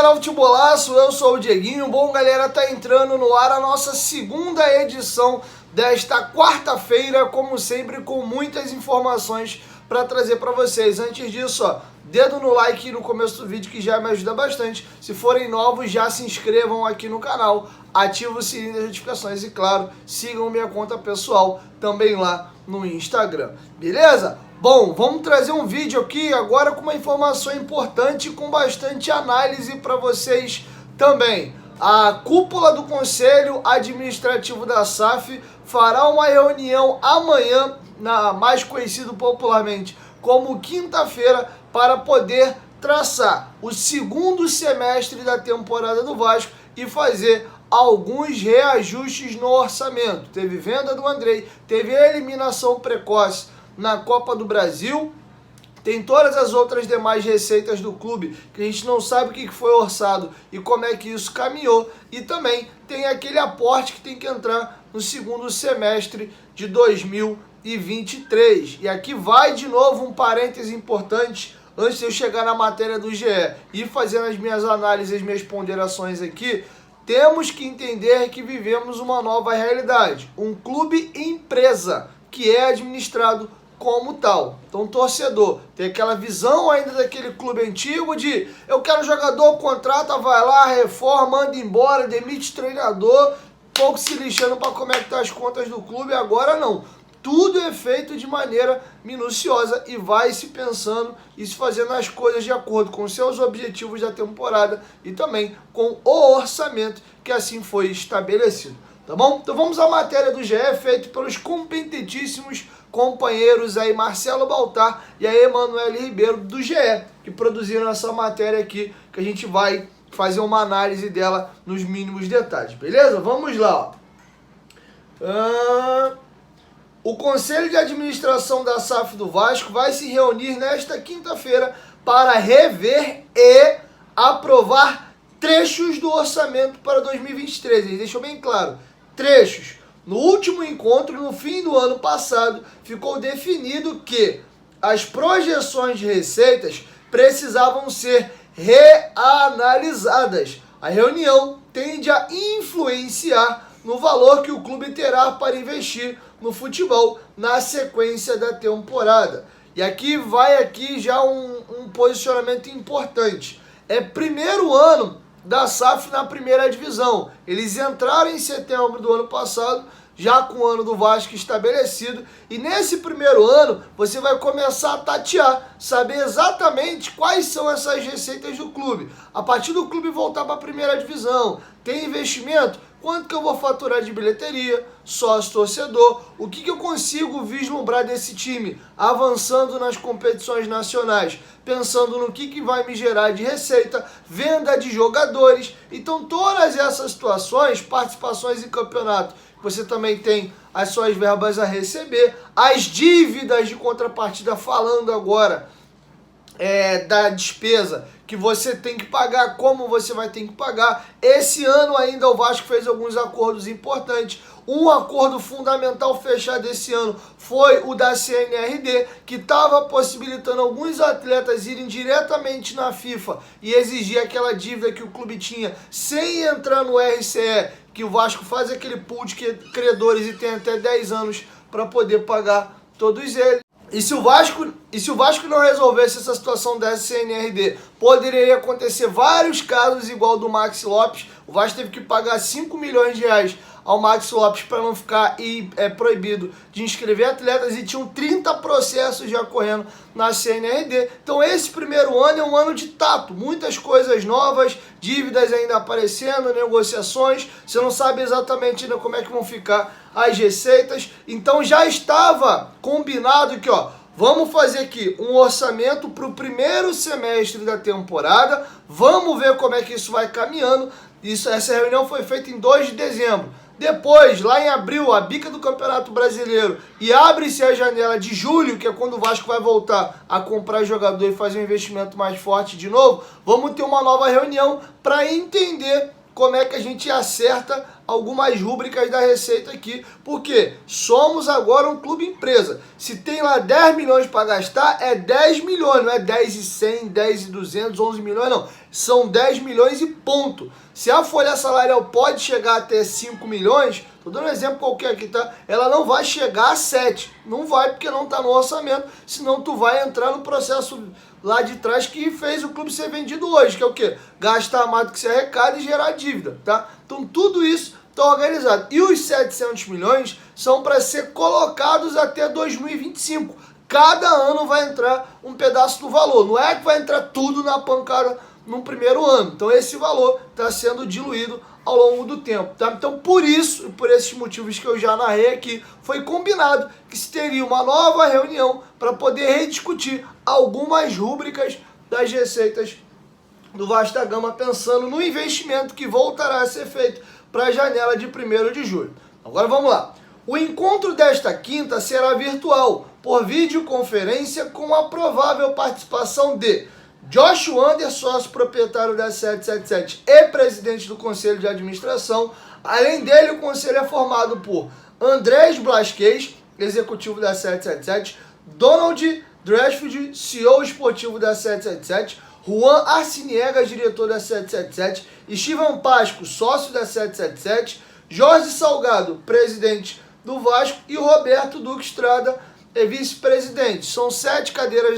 canal Futebolaço, eu sou o Dieguinho. Bom, galera, tá entrando no ar a nossa segunda edição desta quarta-feira, como sempre, com muitas informações para trazer para vocês. Antes disso, ó, dedo no like no começo do vídeo que já me ajuda bastante. Se forem novos, já se inscrevam aqui no canal, ativem o sininho das notificações e, claro, sigam minha conta pessoal também lá no Instagram, beleza? Bom, vamos trazer um vídeo aqui agora com uma informação importante e com bastante análise para vocês também. A cúpula do Conselho Administrativo da SAF fará uma reunião amanhã, mais conhecido popularmente como quinta-feira, para poder traçar o segundo semestre da temporada do Vasco e fazer alguns reajustes no orçamento. Teve venda do Andrei, teve eliminação precoce na Copa do Brasil, tem todas as outras demais receitas do clube que a gente não sabe o que foi orçado e como é que isso caminhou, e também tem aquele aporte que tem que entrar no segundo semestre de 2023. E aqui vai de novo um parêntese importante antes de eu chegar na matéria do GE e fazendo as minhas análises, as minhas ponderações aqui. Temos que entender que vivemos uma nova realidade, um clube empresa que é administrado como tal. Então, torcedor tem aquela visão ainda daquele clube antigo de eu quero jogador, contrata, vai lá, reforma, manda embora, demite treinador, pouco se lixando para como é que tá as contas do clube. Agora não. Tudo é feito de maneira minuciosa e vai se pensando e se fazendo as coisas de acordo com seus objetivos da temporada e também com o orçamento que assim foi estabelecido. Tá bom? Então vamos à matéria do GE, feito pelos competentíssimos companheiros aí, Marcelo Baltar e a Emanuele Ribeiro do GE, que produziram essa matéria aqui, que a gente vai fazer uma análise dela nos mínimos detalhes, beleza? Vamos lá, ó. O Conselho de Administração da SAF do Vasco vai se reunir nesta quinta-feira para rever e aprovar trechos do orçamento para 2023. Ele deixou bem claro, trechos. No último encontro, no fim do ano passado, ficou definido que as projeções de receitas precisavam ser reanalisadas. A reunião tende a influenciar no valor que o clube terá para investir no futebol na sequência da temporada. E aqui vai já um posicionamento importante. É primeiro ano da SAF na primeira divisão. Eles entraram em setembro do ano passado, já com o ano do Vasco estabelecido, e nesse primeiro ano você vai começar a tatear, saber exatamente quais são essas receitas do clube. A partir do clube voltar para a primeira divisão, tem investimento? Quanto que eu vou faturar de bilheteria, sócio torcedor, o que eu consigo vislumbrar desse time avançando nas competições nacionais, pensando no que vai me gerar de receita, venda de jogadores. Então todas essas situações, participações em campeonato, você também tem as suas verbas a receber, as dívidas de contrapartida, falando agora da despesa que você tem que pagar, como você vai ter que pagar. Esse ano ainda o Vasco fez alguns acordos importantes. Um acordo fundamental fechado esse ano foi o da CNRD, que estava possibilitando alguns atletas irem diretamente na FIFA e exigir aquela dívida que o clube tinha sem entrar no RCE, que o Vasco faz aquele pool de credores e tem até 10 anos para poder pagar todos eles. E se o Vasco não resolvesse essa situação da CNRD, poderia acontecer vários casos igual do Maxi Lopes. O Vasco teve que pagar 5 milhões de reais ao Maxi Lopes para não ficar proibido de inscrever atletas, e tinham 30 processos já correndo na CNRD. Então esse primeiro ano é um ano de tato, muitas coisas novas, dívidas ainda aparecendo, negociações, você não sabe exatamente ainda como é que vão ficar as receitas. Então já estava combinado que, ó, vamos fazer aqui um orçamento para o primeiro semestre da temporada, vamos ver como é que isso vai caminhando. Essa reunião foi feita em 2 de dezembro. Depois, lá em abril, a bica do Campeonato Brasileiro, e abre-se a janela de julho, que é quando o Vasco vai voltar a comprar jogador e fazer um investimento mais forte de novo. Vamos ter uma nova reunião para entender como é que a gente acerta algumas rúbricas da receita aqui, porque somos agora um clube empresa. Se tem lá 10 milhões para gastar, é 10 milhões, não é 10 e 100, 10 e 200, 11 milhões, não. São 10 milhões e ponto. Se a folha salarial pode chegar até 5 milhões, tô dando um exemplo qualquer aqui, tá? Ela não vai chegar a 7. Não vai porque não tá no orçamento, senão tu vai entrar no processo lá de trás que fez o clube ser vendido hoje, que é o quê? Gastar mais do que se arrecada e gerar dívida, tá? Então tudo isso está organizado. E os 700 milhões são para ser colocados até 2025. Cada ano vai entrar um pedaço do valor. Não é que vai entrar tudo na pancada no primeiro ano. Então esse valor está sendo diluído ao longo do tempo, tá? Então por isso, e por esses motivos que eu já narrei aqui, foi combinado que se teria uma nova reunião para poder rediscutir algumas rúbricas das receitas do Vasco da Gama, pensando no investimento que voltará a ser feito para a janela de 1º de julho. Agora vamos lá. O encontro desta quinta será virtual, por videoconferência, com a provável participação de Josh Wander, sócio proprietário da 777 e presidente do Conselho de Administração. Além dele, o conselho é formado por Andrés Blasquez, executivo da 777, Donald Dressfield, CEO esportivo da 777, Juan Arciniegas, diretor da 777, Estevam Pasco, sócio da 777, Jorge Salgado, presidente do Vasco, e Roberto Duque Estrada, vice-presidente. São 7 cadeiras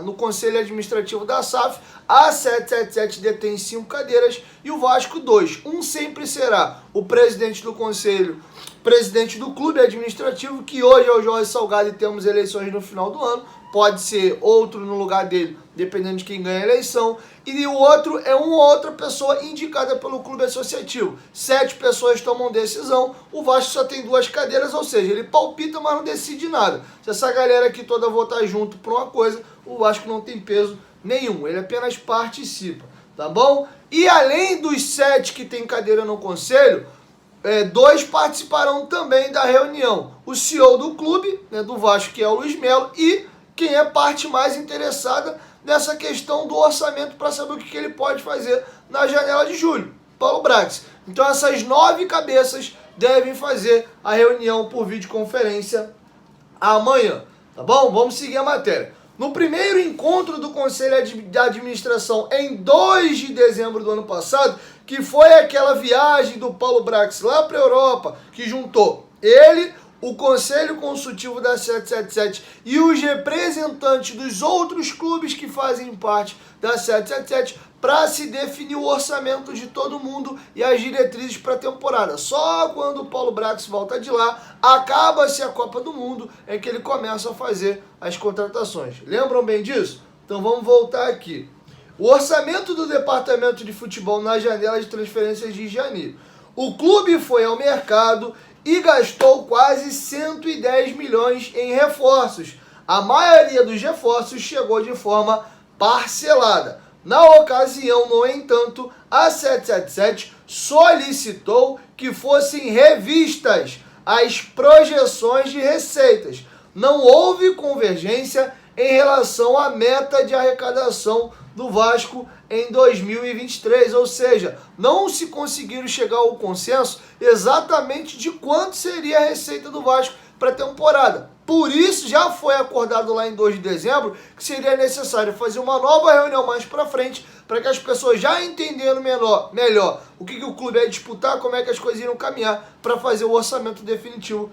no Conselho Administrativo da SAF. A 777 detém 5 cadeiras e o Vasco 2. Um sempre será o presidente do Conselho, presidente do Clube Administrativo, que hoje é o Jorge Salgado e temos eleições no final do ano. Pode ser outro no lugar dele, dependendo de quem ganha a eleição. E o outro é uma outra pessoa indicada pelo clube associativo. 7 pessoas tomam decisão, o Vasco só tem 2 cadeiras, ou seja, ele palpita, mas não decide nada. Se essa galera aqui toda votar junto por uma coisa, o Vasco não tem peso nenhum, ele apenas participa, tá bom? E além dos 7 que tem cadeira no conselho, 2 participarão também da reunião. O CEO do clube, né, do Vasco, que é o Luiz Melo, e quem é parte mais interessada nessa questão do orçamento para saber o que ele pode fazer na janela de julho, Paulo Brax. Então essas 9 cabeças devem fazer a reunião por videoconferência amanhã, tá bom? Vamos seguir a matéria. No primeiro encontro do Conselho de Administração em 2 de dezembro do ano passado, que foi aquela viagem do Paulo Brax lá para a Europa, que juntou ele, o Conselho Consultivo da 777 e os representantes dos outros clubes que fazem parte da 777 para se definir o orçamento de todo mundo e as diretrizes para a temporada. Só quando o Paulo Brax volta de lá, acaba-se a Copa do Mundo, é que ele começa a fazer as contratações. Lembram bem disso? Então vamos voltar aqui. O orçamento do Departamento de Futebol na janela de transferências de janeiro. O clube foi ao mercado e gastou quase 110 milhões em reforços. A maioria dos reforços chegou de forma parcelada. Na ocasião, no entanto, a 777 solicitou que fossem revistas as projeções de receitas. Não houve convergência em relação à meta de arrecadação do Vasco em 2023, ou seja, não se conseguiram chegar ao consenso exatamente de quanto seria a receita do Vasco para a temporada. Por isso, já foi acordado lá em 2 de dezembro que seria necessário fazer uma nova reunião mais para frente, para que as pessoas já entendendo melhor o que o clube ia disputar, como é que as coisas iriam caminhar para fazer o orçamento definitivo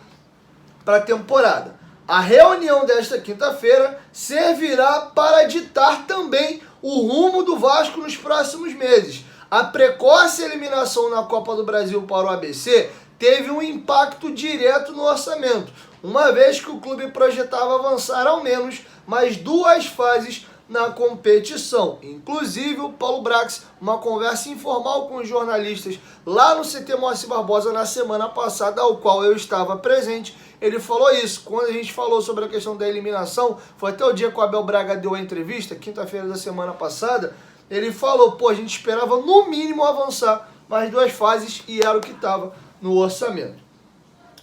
para a temporada. A reunião desta quinta-feira servirá para ditar também o rumo do Vasco nos próximos meses. A precoce eliminação na Copa do Brasil para o ABC teve um impacto direto no orçamento, uma vez que o clube projetava avançar ao menos mais 2 fases na competição. Inclusive, o Paulo Brax, uma conversa informal com os jornalistas lá no CT Moacir Barbosa na semana passada, ao qual eu estava presente, ele falou isso. Quando a gente falou sobre a questão da eliminação, foi até o dia que o Abel Braga deu a entrevista, quinta-feira da semana passada, ele falou, a gente esperava no mínimo avançar mais 2 fases e era o que estava no orçamento.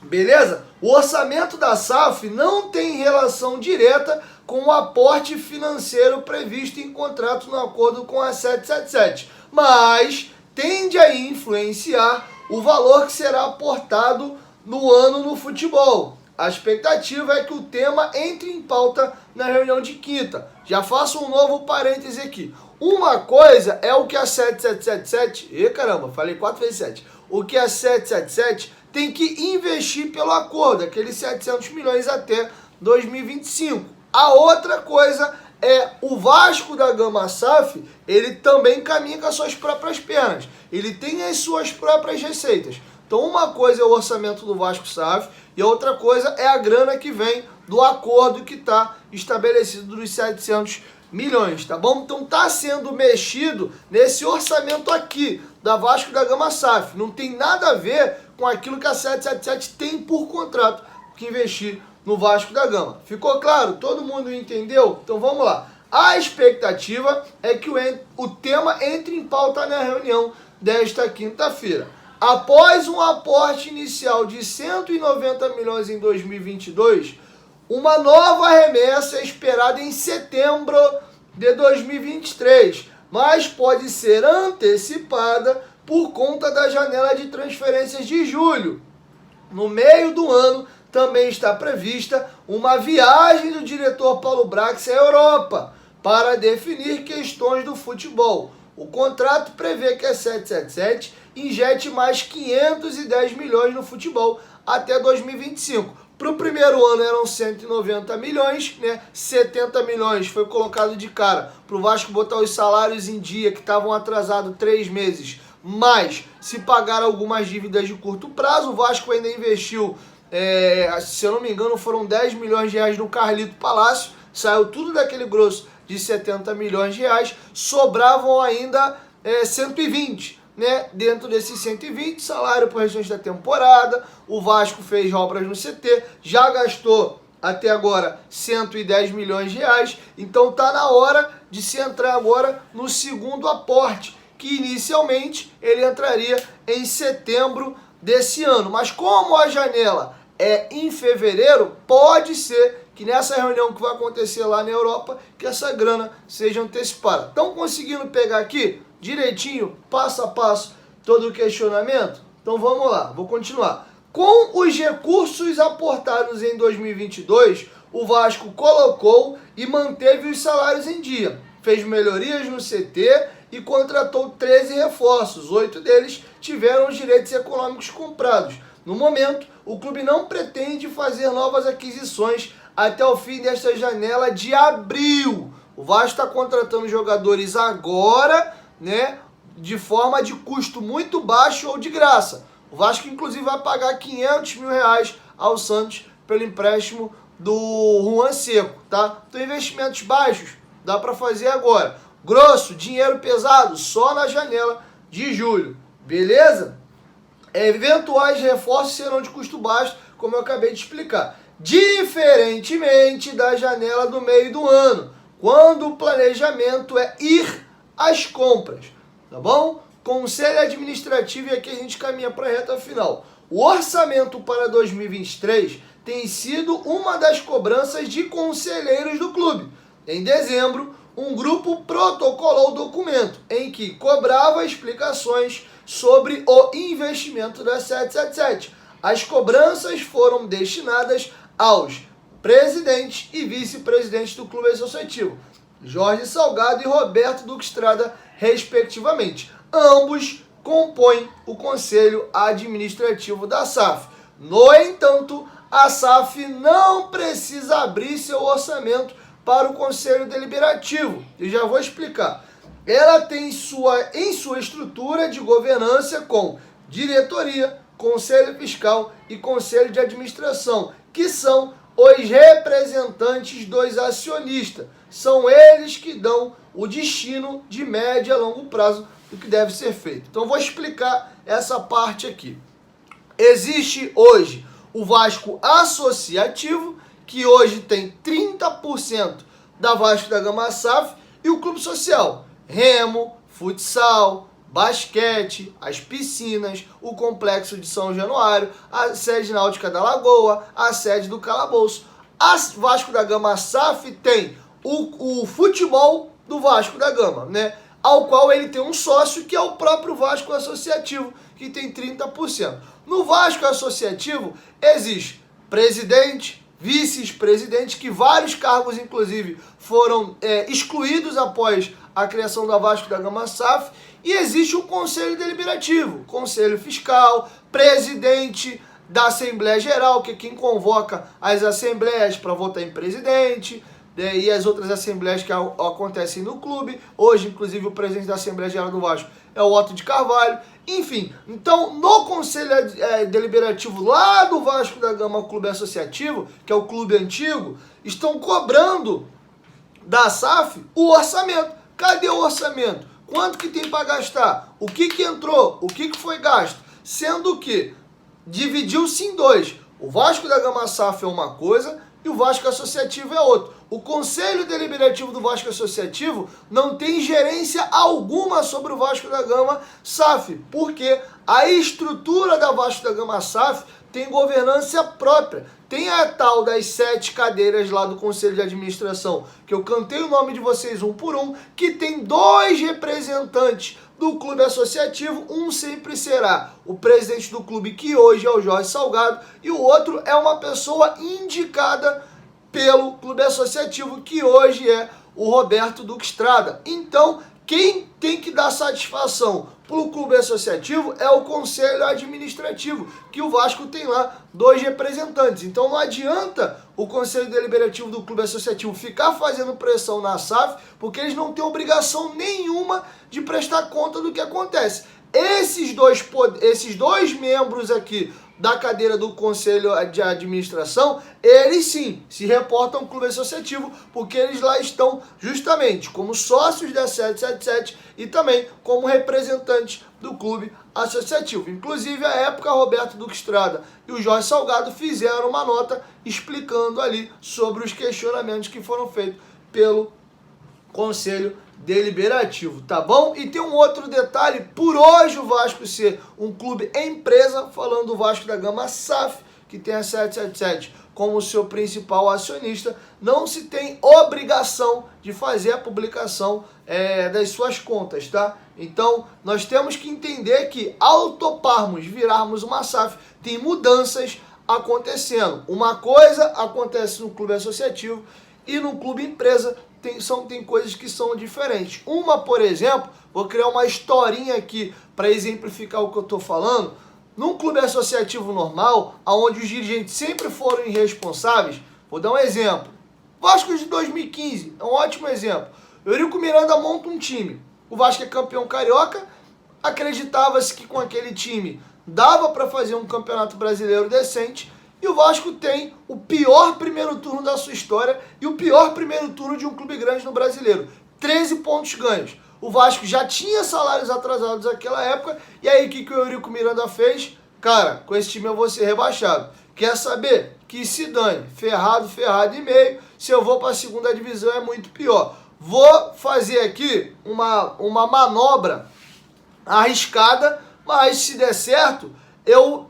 Beleza? O orçamento da SAF não tem relação direta com o aporte financeiro previsto em contrato no acordo com a 777, mas tende a influenciar o valor que será aportado no ano no futebol. A expectativa é que o tema entre em pauta na reunião de quinta. Já faço um novo parêntese aqui. Uma coisa é o que a 7777, caramba, falei 4 vezes 7. O que a 777 tem que investir pelo acordo, aqueles 700 milhões até 2025. A outra coisa é o Vasco da Gama SAF, ele também caminha com as suas próprias pernas. Ele tem as suas próprias receitas. Então uma coisa é o orçamento do Vasco SAF e a outra coisa é a grana que vem do acordo que está estabelecido dos 700 milhões, tá bom? Então está sendo mexido nesse orçamento aqui da Vasco da Gama SAF. Não tem nada a ver com aquilo que a 777 tem por contrato que investir no Vasco da Gama. Ficou claro? Todo mundo entendeu? Então vamos lá. A expectativa é que o tema entre em pauta na reunião desta quinta-feira. Após um aporte inicial de 190 milhões em 2022, uma nova remessa é esperada em setembro de 2023, mas pode ser antecipada por conta da janela de transferências de julho. No meio do ano, também está prevista uma viagem do diretor Paulo Brax à Europa para definir questões do futebol. O contrato prevê que a 777 injete mais 510 milhões no futebol até 2025. Para o primeiro ano eram 190 milhões, né? 70 milhões foi colocado de cara para o Vasco botar os salários em dia que estavam atrasados 3 meses, mas se pagar algumas dívidas de curto prazo. O Vasco ainda investiu, se eu não me engano, foram 10 milhões de reais no Carlito Palácio, saiu tudo daquele grosso de 70 milhões de reais, sobravam ainda 120, né? Dentro desses 120, salário para o restante da temporada. O Vasco fez obras no CT, já gastou até agora 110 milhões de reais, então tá na hora de se entrar agora no segundo aporte, que inicialmente ele entraria em setembro desse ano. Mas como a janela é em fevereiro, pode ser que nessa reunião que vai acontecer lá na Europa, que essa grana seja antecipada. Estão conseguindo pegar aqui direitinho, passo a passo, todo o questionamento? Então vamos lá, vou continuar. Com os recursos aportados em 2022, o Vasco colocou e manteve os salários em dia. Fez melhorias no CT e contratou 13 reforços. 8 deles tiveram os direitos econômicos comprados. No momento, o clube não pretende fazer novas aquisições até o fim desta janela de abril. O Vasco está contratando jogadores agora, né, de forma de custo muito baixo ou de graça. O Vasco, inclusive, vai pagar 500 mil reais ao Santos pelo empréstimo do Juan Seco, tá? Então, investimentos baixos dá para fazer agora. Grosso, dinheiro pesado, só na janela de julho. Beleza? Eventuais reforços serão de custo baixo, como eu acabei de explicar. Diferentemente da janela do meio do ano, quando o planejamento é ir às compras, tá bom? Conselho Administrativo, e aqui a gente caminha para a reta final. O orçamento para 2023 tem sido uma das cobranças de conselheiros do clube. Em dezembro, um grupo protocolou o documento em que cobrava explicações sobre o investimento da 777. As cobranças foram destinadas aos presidentes e vice-presidentes do clube associativo, Jorge Salgado e Roberto Duque Estrada, respectivamente. Ambos compõem o Conselho Administrativo da SAF. No entanto, a SAF não precisa abrir seu orçamento para o Conselho Deliberativo. Eu já vou explicar. Ela tem em sua estrutura de governança com diretoria, Conselho Fiscal e Conselho de Administração, que são os representantes dos acionistas. São eles que dão o destino de médio a longo prazo do que deve ser feito. Então vou explicar essa parte aqui. Existe hoje o Vasco Associativo, que hoje tem 30% da Vasco da Gama SAF, e o Clube Social, remo, futsal, basquete, as piscinas, o Complexo de São Januário, a sede náutica da Lagoa, a sede do Calabouço. A Vasco da Gama SAF tem o futebol do Vasco da Gama, né? ao qual ele tem um sócio, que é o próprio Vasco Associativo, que tem 30%. No Vasco Associativo existe presidente, vice-presidente, que vários cargos, inclusive, foram excluídos após a criação da Vasco da Gama SAF, e existe um conselho deliberativo, conselho fiscal, presidente da Assembleia Geral, que é quem convoca as assembleias para votar em presidente, e as outras assembleias que acontecem no clube. Hoje, inclusive, o presidente da Assembleia Geral do Vasco é o Otto de Carvalho. Enfim, então, no Conselho Deliberativo lá do Vasco da Gama Clube Associativo, que é o clube antigo, estão cobrando da SAF o orçamento. Cadê o orçamento? Quanto que tem para gastar? O que entrou? O que foi gasto? Sendo que dividiu-se em dois. O Vasco da Gama SAF é uma coisa e o Vasco Associativo é outra. O Conselho Deliberativo do Vasco Associativo não tem gerência alguma sobre o Vasco da Gama SAF, porque a estrutura da Vasco da Gama SAF tem governança própria. Tem a tal das 7 cadeiras lá do Conselho de Administração, que eu cantei o nome de vocês um por um, que tem 2 representantes do clube associativo. Um sempre será o presidente do clube, que hoje é o Jorge Salgado, e o outro é uma pessoa indicada pelo clube associativo, que hoje é o Roberto Duque Estrada. Então, quem tem que dar satisfação para o clube associativo é o Conselho Administrativo, que o Vasco tem lá 2 representantes. Então não adianta o Conselho Deliberativo do clube associativo ficar fazendo pressão na SAF, porque eles não têm obrigação nenhuma de prestar conta do que acontece. Esses dois membros aqui da cadeira do Conselho de Administração, eles sim se reportam ao clube associativo, porque eles lá estão justamente como sócios da 777 e também como representantes do clube associativo. Inclusive, à época, Roberto Duque Estrada e o Jorge Salgado fizeram uma nota explicando ali sobre os questionamentos que foram feitos pelo Conselho Deliberativo, tá bom? E tem um outro detalhe: por hoje o Vasco ser um clube empresa, falando do Vasco da Gama SAF, que tem a 777 como seu principal acionista, não se tem obrigação de fazer a publicação das suas contas, tá? Então, nós temos que entender que ao toparmos virarmos uma SAF, tem mudanças acontecendo. Uma coisa acontece no clube associativo e no clube empresa tem coisas que são diferentes. Uma, por exemplo, vou criar uma historinha aqui para exemplificar o que eu estou falando. Num clube associativo normal, onde os dirigentes sempre foram irresponsáveis, vou dar um exemplo. Vasco de 2015 é um ótimo exemplo. Eurico Miranda monta um time. O Vasco é campeão carioca, acreditava-se que com aquele time dava para fazer um campeonato brasileiro decente, e o Vasco tem o pior primeiro turno da sua história e o pior primeiro turno de um clube grande no brasileiro. 13 pontos ganhos. O Vasco já tinha salários atrasados naquela época, e aí o que o Eurico Miranda fez? Cara, com esse time eu vou ser rebaixado. Quer saber? Que se dane. Ferrado e meio. Se eu vou para a segunda divisão é muito pior. Vou fazer aqui uma manobra arriscada, mas se der certo, eu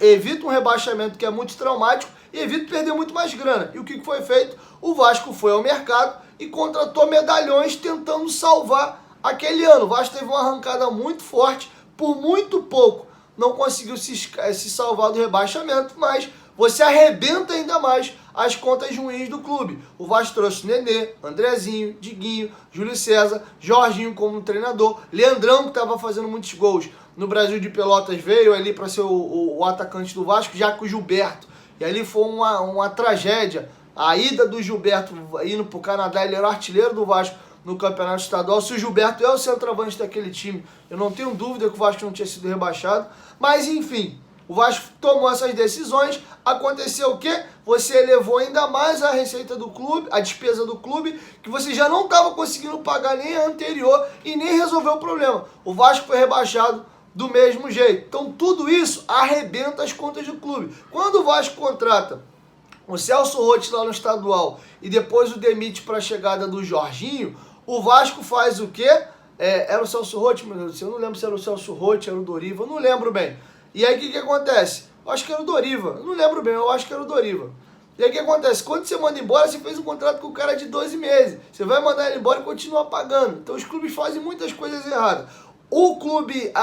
evito um rebaixamento que é muito traumático e evito perder muito mais grana. E o que foi feito? O Vasco foi ao mercado e contratou medalhões tentando salvar aquele ano. O Vasco teve uma arrancada muito forte, por muito pouco não conseguiu se salvar do rebaixamento, mas você arrebenta ainda mais as contas ruins do clube. O Vasco trouxe Nenê, Andrezinho, Diguinho, Júlio César, Jorginho como treinador, Leandrão, que estava fazendo muitos gols no Brasil de Pelotas, veio ali para ser o atacante do Vasco, já com o Gilberto. E ali foi uma tragédia. A ida do Gilberto indo para o Canadá, ele era o artilheiro do Vasco no Campeonato Estadual. Se o Gilberto é o centroavante daquele time, eu não tenho dúvida que o Vasco não tinha sido rebaixado. Mas enfim, o Vasco tomou essas decisões. Aconteceu o quê? Você elevou ainda mais a receita do clube, a despesa do clube, que você já não estava conseguindo pagar nem a anterior e nem resolveu o problema. O Vasco foi rebaixado do mesmo jeito. Então tudo isso arrebenta as contas do clube. Quando o Vasco contrata o Celso Roth lá no estadual e depois o demite para a chegada do Jorginho, o Vasco faz o quê? Era o Celso Roth, meu Deus do céu, eu não lembro se era o Celso Roth, era o Doriva, eu não lembro bem. E aí o que acontece? Eu acho que era o Doriva, eu não lembro bem, eu acho que era o Doriva. E aí o que acontece? Quando você manda embora, você fez um contrato com o cara de 12 meses. Você vai mandar ele embora e continua pagando. Então os clubes fazem muitas coisas erradas. O clube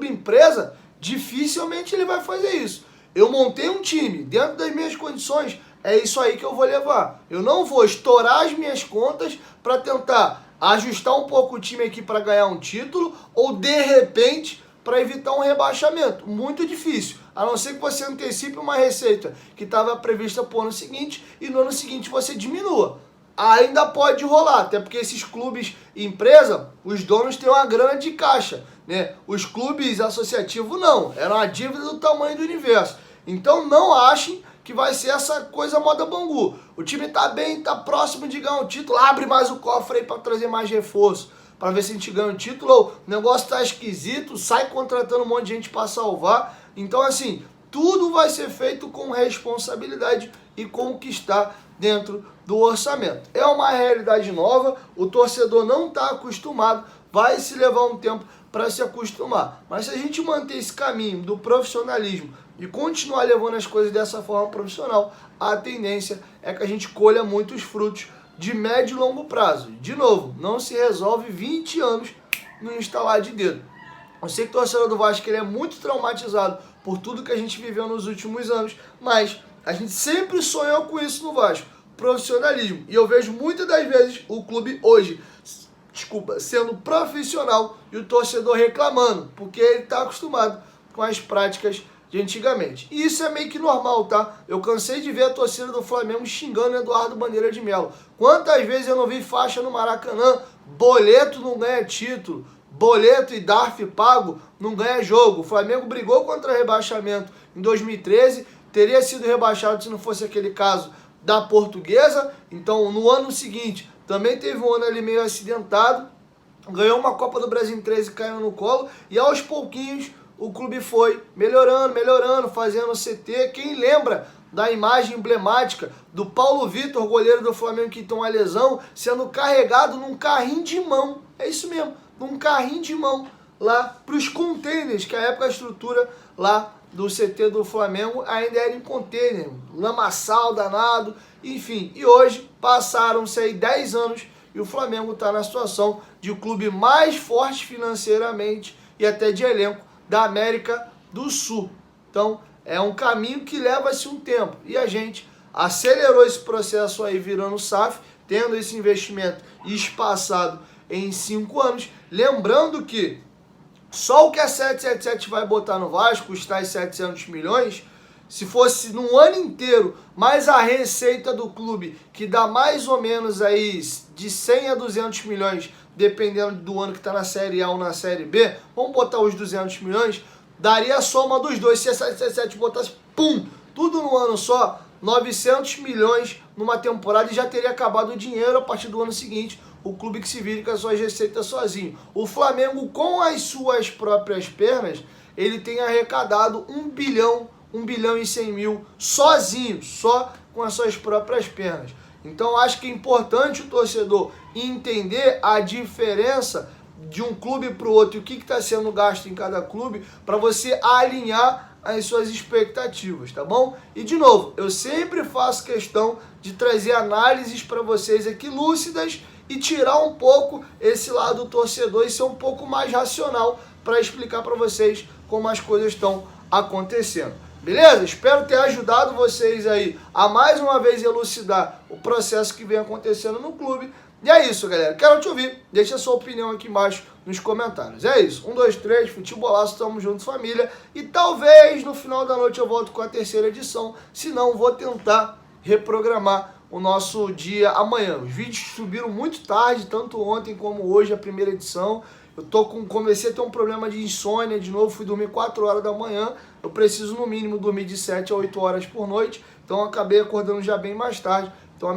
empresa, dificilmente ele vai fazer isso. Eu montei um time dentro das minhas condições, é isso aí que eu vou levar. Eu não vou estourar as minhas contas para tentar ajustar um pouco o time aqui para ganhar um título ou de repente para evitar um rebaixamento. Muito difícil. A não ser que você antecipe uma receita que estava prevista para o ano seguinte e no ano seguinte você diminua. Ainda pode rolar, até porque esses clubes empresa, os donos têm uma grana de caixa, né? Os clubes associativos não, era uma dívida do tamanho do universo. Então não achem que vai ser essa coisa moda Bangu. O time tá bem, tá próximo de ganhar um título, abre mais o cofre aí para trazer mais reforço, para ver se a gente ganha um título, ou o negócio tá esquisito, sai contratando um monte de gente para salvar. Então assim, tudo vai ser feito com responsabilidade e conquistar dentro do orçamento. É uma realidade nova, o torcedor não está acostumado, vai se levar um tempo para se acostumar. Mas se a gente manter esse caminho do profissionalismo e continuar levando as coisas dessa forma profissional, a tendência é que a gente colha muitos frutos de médio e longo prazo. De novo, não se resolve 20 anos no instalar de dedo. Eu sei que o torcedor do Vasco ele é muito traumatizado por tudo que a gente viveu nos últimos anos, mas a gente sempre sonhou com isso no Vasco, profissionalismo. E eu vejo muitas das vezes o clube hoje, sendo profissional e o torcedor reclamando, porque ele está acostumado com as práticas de antigamente. E isso é meio que normal, tá? Eu cansei de ver a torcida do Flamengo xingando Eduardo Bandeira de Melo. Quantas vezes eu não vi faixa no Maracanã, boleto não ganha título, boleto e DARF pago não ganha jogo. O Flamengo brigou contra rebaixamento em 2013, teria sido rebaixado se não fosse aquele caso da Portuguesa. Então no ano seguinte também teve um ano ali meio acidentado, ganhou uma Copa do Brasil em 13 caindo no colo, e aos pouquinhos o clube foi melhorando, fazendo CT. Quem lembra da imagem emblemática do Paulo Vitor, goleiro do Flamengo que tem uma lesão, sendo carregado num carrinho de mão, é isso mesmo, num carrinho de mão, lá para os containers, que a época a estrutura lá do CT do Flamengo ainda era em container, lamaçal danado, enfim. E hoje passaram-se aí 10 anos e o Flamengo está na situação de o clube mais forte financeiramente e até de elenco da América do Sul. Então é um caminho que leva-se um tempo e a gente acelerou esse processo aí virando SAF, tendo esse investimento espaçado em 5 anos, lembrando que só o que a 777 vai botar no Vasco, custar 700 milhões, se fosse num ano inteiro, mais a receita do clube, que dá mais ou menos aí de 100 a 200 milhões, dependendo do ano que está na Série A ou na Série B, vamos botar os 200 milhões, daria a soma dos dois. Se a 777 botasse, pum, tudo no ano só, 900 milhões numa temporada e já teria acabado o dinheiro a partir do ano seguinte. O clube que se vire com as suas receitas sozinho. O Flamengo, com as suas próprias pernas, ele tem arrecadado 1 bilhão e 100 mil sozinho, só com as suas próprias pernas. Então acho que é importante o torcedor entender a diferença de um clube para o outro e o que está sendo gasto em cada clube, para você alinhar as suas expectativas, tá bom? E de novo, eu sempre faço questão de trazer análises para vocês aqui lúcidas e tirar um pouco esse lado do torcedor e ser um pouco mais racional para explicar para vocês como as coisas estão acontecendo. Beleza? Espero ter ajudado vocês aí a mais uma vez elucidar o processo que vem acontecendo no clube. E é isso, galera. Quero te ouvir. Deixa a sua opinião aqui embaixo nos comentários. É isso. 1, 2, 3, futebolaço, tamo junto, família. E talvez no final da noite eu volto com a 3ª edição. Se não, vou tentar reprogramar o nosso dia amanhã. Os vídeos subiram muito tarde, tanto ontem como hoje, a 1ª edição. Eu comecei a ter um problema de insônia de novo, fui dormir 4 horas da manhã. Eu preciso no mínimo dormir de 7 a 8 horas por noite, então eu acabei acordando já bem mais tarde. Então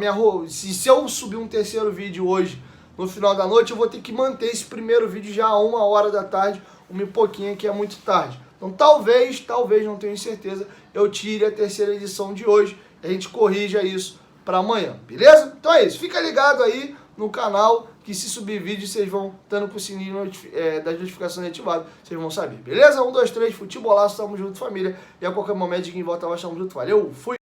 se eu subir um 3º vídeo hoje, no final da noite, eu vou ter que manter esse primeiro vídeo já a 1 hora da tarde, 1 e pouquinho, que é muito tarde. Então talvez, não tenho certeza, eu tire a 3ª edição de hoje, a gente corrija isso para amanhã, beleza? Então é isso, fica ligado aí no canal, que se subir vídeo, vocês vão estando com o sininho das notificações ativado, vocês vão saber, beleza? 1, 2, 3, futebolaço, tamo junto, família, e a qualquer momento de quem volta, nós tamo junto, valeu, fui!